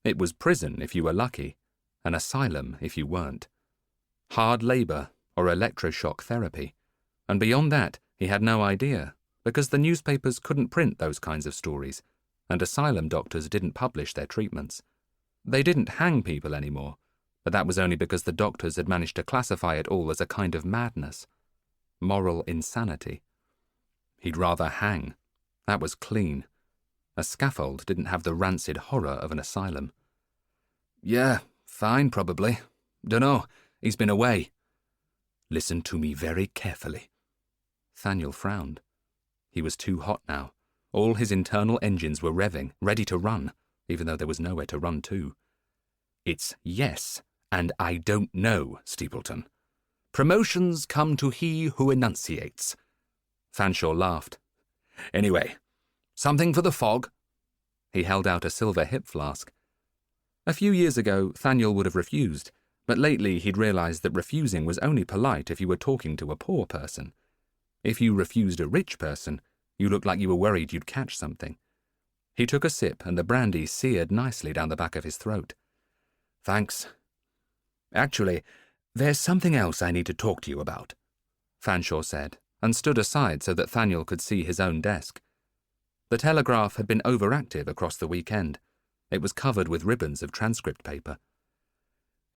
It was prison if you were lucky, an asylum if you weren't. Hard labour or electroshock therapy. And beyond that, he had no idea, because the newspapers couldn't print those kinds of stories, and asylum doctors didn't publish their treatments. They didn't hang people anymore, but that was only because the doctors had managed to classify it all as a kind of madness. Moral insanity. He'd rather hang. That was clean. A scaffold didn't have the rancid horror of an asylum. Yeah, fine, probably. Dunno, he's been away. Listen to me very carefully. Thaniel frowned. He was too hot now. All his internal engines were revving, ready to run, even though there was nowhere to run to. It's yes, and I don't know, Steepleton. Promotions come to he who enunciates. Fanshawe laughed. Anyway, something for the fog? He held out a silver hip flask. A few years ago, Thaniel would have refused, but lately he'd realized that refusing was only polite if you were talking to a poor person. If you refused a rich person, you looked like you were worried you'd catch something. He took a sip, and the brandy seared nicely down the back of his throat. Thanks. Actually, there's something else I need to talk to you about, Fanshawe said, and stood aside so that Thaniel could see his own desk. The Telegraph had been overactive across the weekend. It was covered with ribbons of transcript paper.